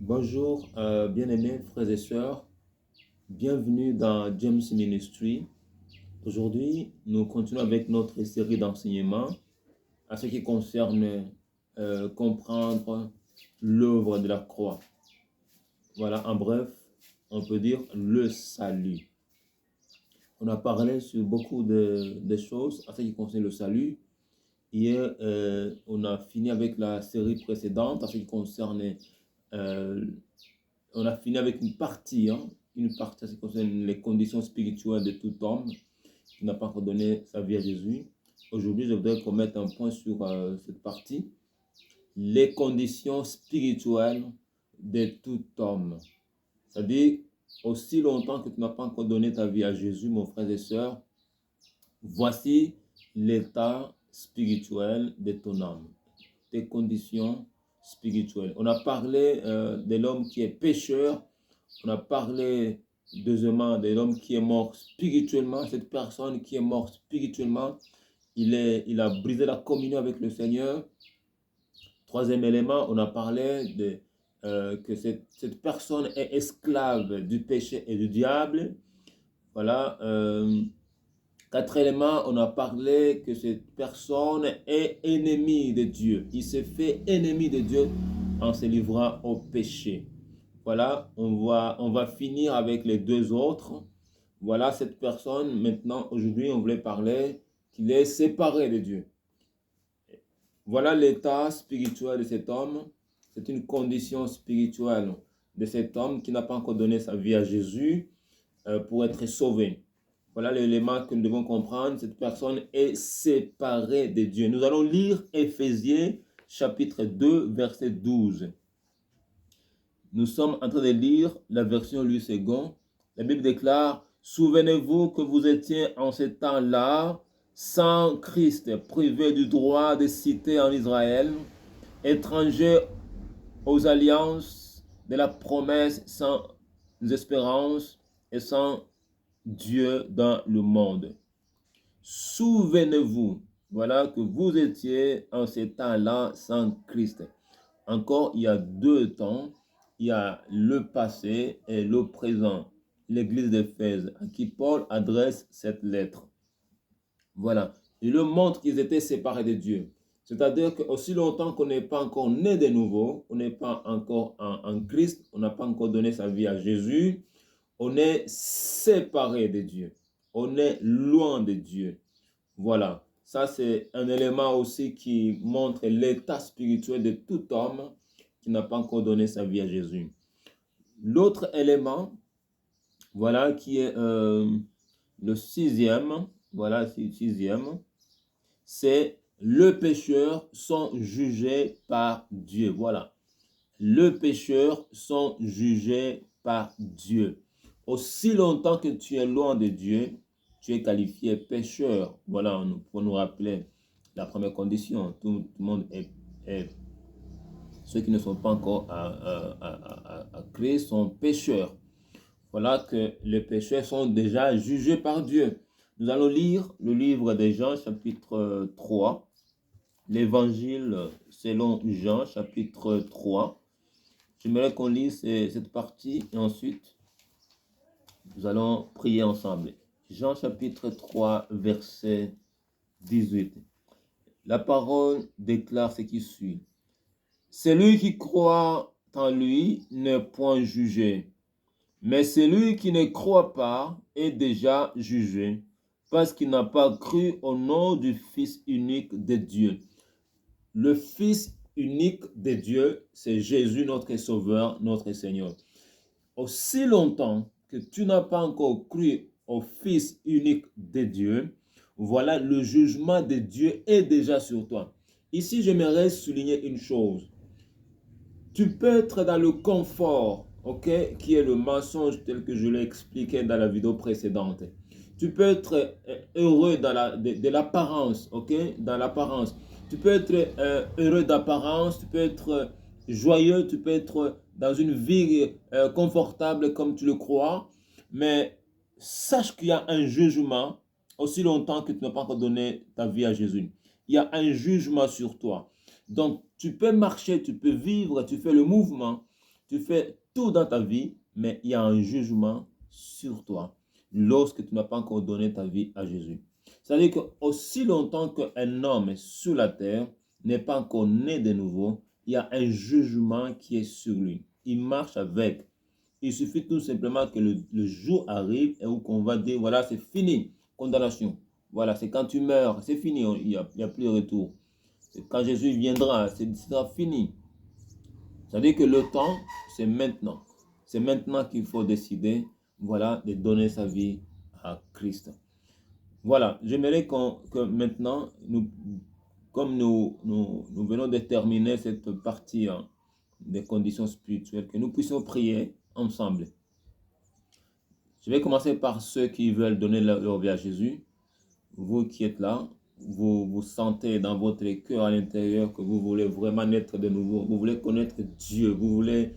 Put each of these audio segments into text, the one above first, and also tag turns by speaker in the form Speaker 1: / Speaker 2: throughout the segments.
Speaker 1: Bonjour, bien-aimés frères et sœurs, bienvenue dans James Ministry. Aujourd'hui, nous continuons avec notre série d'enseignements à ce qui concerne comprendre l'œuvre de la croix. Voilà, en bref, on peut dire le salut. On a parlé sur beaucoup de choses à ce qui concerne le salut. Hier, on a fini avec la série précédente à ce qui concerne euh, on a fini avec une partie qui concerne les conditions spirituelles de tout homme qui n'a pas encore donné sa vie à Jésus. Aujourd'hui, je voudrais qu'on mette un point sur cette partie, les conditions spirituelles de tout homme. C'est-à-dire, aussi longtemps que tu n'as pas encore donné ta vie à Jésus, mon frère et sœur, voici l'état spirituel de ton âme, tes conditions spirituelles. On a parlé de l'homme qui est pécheur. On a parlé deuxièmement de l'homme qui est mort spirituellement. Cette personne qui est morte spirituellement, il a brisé la communion avec le Seigneur. Troisième élément, on a parlé que cette personne est esclave du péché et du diable. Voilà. Quatrièmement, on a parlé que cette personne est ennemie de Dieu. Il se fait ennemi de Dieu en se livrant au péché. Voilà, on va finir avec les deux autres. Voilà, cette personne, maintenant, aujourd'hui, on voulait parler qu'il est séparé de Dieu. Voilà l'état spirituel de cet homme. C'est une condition spirituelle de cet homme qui n'a pas encore donné sa vie à Jésus pour être sauvé. Voilà l'élément que nous devons comprendre. Cette personne est séparée de Dieu. Nous allons lire Éphésiens chapitre 2, verset 12. Nous sommes en train de lire la version Louis II. La Bible déclare, « Souvenez-vous que vous étiez en ce temps-là sans Christ, privés du droit de cité en Israël, étrangers aux alliances de la promesse, sans espérance et sans Dieu dans le monde. » Souvenez-vous, voilà que vous étiez en ce temps-là sans Christ. Encore, il y a deux temps. Il y a le passé et le présent. L'église d'Éphèse, à qui Paul adresse cette lettre. Voilà. Il leur montre qu'ils étaient séparés de Dieu. C'est-à-dire qu'aussi longtemps qu'on n'est pas encore né de nouveau, on n'est pas encore en Christ, on n'a pas encore donné sa vie à Jésus, on est séparé de Dieu. On est loin de Dieu. Voilà. Ça, c'est un élément aussi qui montre l'état spirituel de tout homme qui n'a pas encore donné sa vie à Jésus. L'autre élément, voilà, qui est le sixième, voilà, c'est le sixième, c'est le pécheur sont jugés par Dieu. Voilà. Le pécheur sont jugés par Dieu. Aussi longtemps que tu es loin de Dieu, tu es qualifié pécheur. Voilà, pour nous rappeler la première condition. Tout le monde est ceux qui ne sont pas encore à Christ sont pécheurs. Voilà que les pécheurs sont déjà jugés par Dieu. Nous allons lire le livre de Jean, chapitre 3. L'évangile selon Jean, chapitre 3. J'aimerais qu'on lise cette partie et ensuite nous allons prier ensemble. Jean chapitre 3, verset 18. La parole déclare ce qui suit. Celui qui croit en lui n'est point jugé, mais celui qui ne croit pas est déjà jugé, parce qu'il n'a pas cru au nom du Fils unique de Dieu. Le Fils unique de Dieu, c'est Jésus, notre Sauveur, notre Seigneur. Aussi longtemps que tu n'as pas encore cru au Fils unique de Dieu, voilà, le jugement de Dieu est déjà sur toi. Ici, j'aimerais souligner une chose. Tu peux être dans le confort, ok, qui est le mensonge tel que je l'ai expliqué dans la vidéo précédente. Tu peux être heureux de l'apparence, ok, dans l'apparence. Tu peux être heureux d'apparence, tu peux être joyeux, tu peux être dans une vie confortable comme tu le crois, mais sache qu'il y a un jugement aussi longtemps que tu n'as pas encore donné ta vie à Jésus. Il y a un jugement sur toi. Donc, tu peux marcher, tu peux vivre, tu fais le mouvement, Tu fais tout dans ta vie, mais il y a un jugement sur toi lorsque tu n'as pas encore donné ta vie à Jésus. C'est-à-dire qu'aussi longtemps qu'un homme est sur la terre, n'est pas encore né de nouveau, il y a un jugement qui est sur lui. Il marche avec. Il suffit tout simplement que le jour arrive et où qu'on va dire, voilà, c'est fini, condamnation. Voilà, c'est quand tu meurs, c'est fini, il n'y a plus de retour. Quand Jésus viendra, ce sera fini. C'est-à-dire que le temps, c'est maintenant. C'est maintenant qu'il faut décider, voilà, de donner sa vie à Christ. Voilà, j'aimerais que maintenant, comme nous venons de terminer cette partie des conditions spirituelles, que nous puissions prier ensemble. Je vais commencer par ceux qui veulent donner leur vie à Jésus. Vous qui êtes là, vous sentez dans votre cœur à l'intérieur que vous voulez vraiment naître de nouveau. Vous voulez connaître Dieu. Vous voulez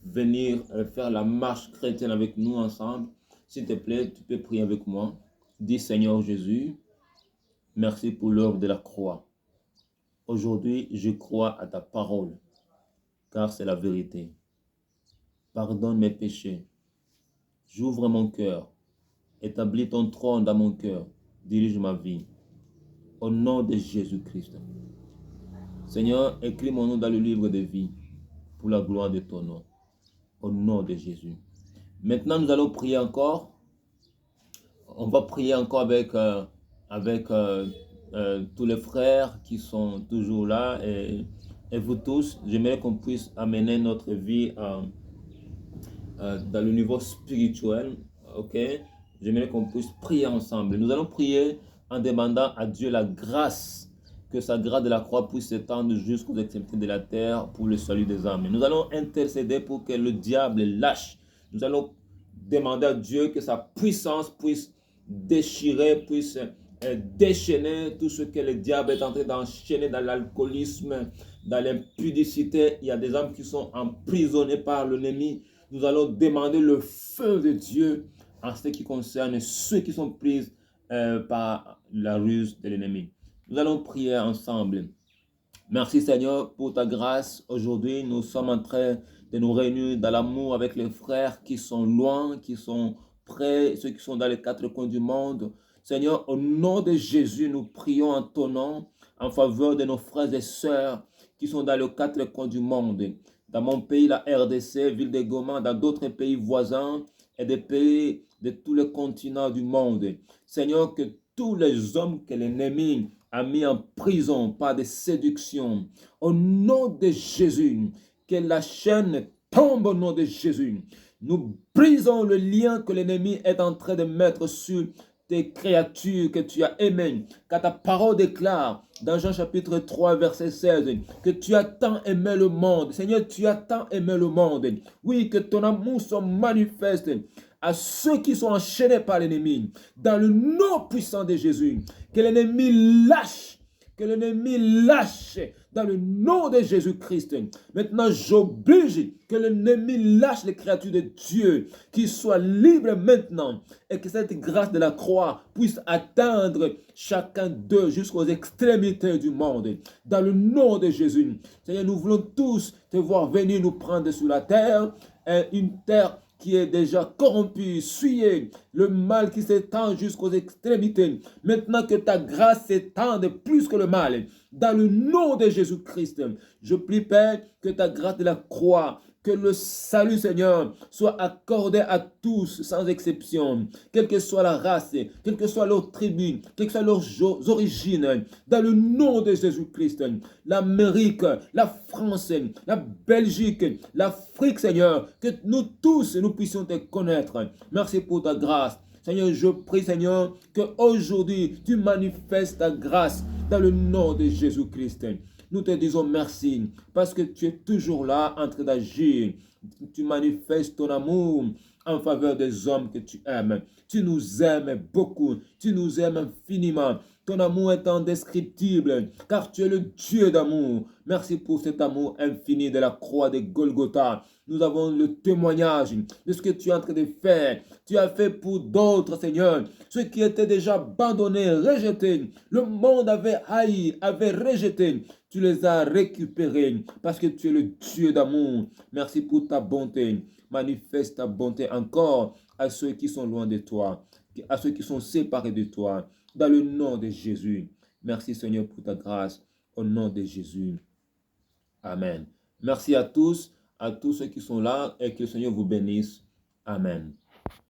Speaker 1: venir faire la marche chrétienne avec nous ensemble. S'il te plaît, tu peux prier avec moi. Dis Seigneur Jésus, merci pour l'œuvre de la croix. Aujourd'hui, je crois à ta parole, car c'est la vérité. Pardonne mes péchés. J'ouvre mon cœur. Établis ton trône dans mon cœur. Dirige ma vie. Au nom de Jésus-Christ. Seigneur, écris mon nom dans le livre de vie pour la gloire de ton nom. Au nom de Jésus. Maintenant, nous allons prier encore. On va prier encore avec tous les frères qui sont toujours là et vous tous. J'aimerais qu'on puisse amener notre vie dans le niveau spirituel. Ok? J'aimerais qu'on puisse prier ensemble. Nous allons prier en demandant à Dieu la grâce, que sa grâce de la croix puisse s'étendre jusqu'aux extrémités de la terre pour le salut des âmes. Nous allons intercéder pour que le diable lâche. Nous allons demander à Dieu que sa puissance puisse déchirer, puisse déchaîner tout ce que le diable est en train d'enchaîner dans l'alcoolisme, dans l'impudicité. Il y a des âmes qui sont emprisonnées par l'ennemi. Nous allons demander le feu de Dieu en ce qui concerne ceux qui sont pris par la ruse de l'ennemi. Nous allons prier ensemble. Merci Seigneur pour ta grâce. Aujourd'hui, nous sommes en train de nous réunir dans l'amour avec les frères qui sont loin, qui sont près, ceux qui sont dans les quatre coins du monde. Seigneur, au nom de Jésus, nous prions en ton nom en faveur de nos frères et sœurs qui sont dans les quatre coins du monde. Dans mon pays, la RDC, ville de Goma, dans d'autres pays voisins et des pays de tous les continents du monde. Seigneur, que tous les hommes que l'ennemi a mis en prison par des séductions, au nom de Jésus, que la chaîne tombe au nom de Jésus. Nous brisons le lien que l'ennemi est en train de mettre sur tes créatures que tu as aimées, car ta parole déclare dans Jean chapitre 3 verset 16 que tu as tant aimé le monde. Seigneur, tu as tant aimé le monde. Oui, que ton amour soit manifeste à ceux qui sont enchaînés par l'ennemi, dans le nom puissant de Jésus, que l'ennemi lâche, dans le nom de Jésus-Christ. Maintenant, j'oblige que l'ennemi lâche les créatures de Dieu, qu'ils soient libres maintenant, et que cette grâce de la croix puisse atteindre chacun d'eux jusqu'aux extrémités du monde. Dans le nom de Jésus, Seigneur, nous voulons tous te voir venir nous prendre sur la terre, une terre qui est déjà corrompu, souillé, le mal qui s'étend jusqu'aux extrémités. Maintenant que ta grâce s'étende plus que le mal, dans le nom de Jésus-Christ, je prie, Père, que ta grâce de la croix, que le salut, Seigneur, soit accordé à tous sans exception, quelle que soit la race, quelle que soit leur tribu, quelles que soient leurs origines, dans le nom de Jésus-Christ, l'Amérique, la France, la Belgique, l'Afrique, Seigneur, que nous tous, nous puissions te connaître. Merci pour ta grâce. Seigneur, je prie, Seigneur, qu'aujourd'hui, tu manifestes ta grâce dans le nom de Jésus-Christ. Nous te disons merci parce que tu es toujours là en train d'agir. Tu manifestes ton amour en faveur des hommes que tu aimes. Tu nous aimes beaucoup. Tu nous aimes infiniment. Ton amour est indescriptible, car tu es le Dieu d'amour. Merci pour cet amour infini de la croix de Golgotha. Nous avons le témoignage de ce que tu es en train de faire. Tu as fait pour d'autres, Seigneur, ceux qui étaient déjà abandonnés, rejetés. Le monde avait haï, avait rejeté. Tu les as récupérés parce que tu es le Dieu d'amour. Merci pour ta bonté. Manifeste ta bonté encore à ceux qui sont loin de toi, à ceux qui sont séparés de toi. Dans le nom de Jésus. Merci Seigneur pour ta grâce. Au nom de Jésus. Amen. Merci à tous ceux qui sont là et que le Seigneur vous bénisse. Amen.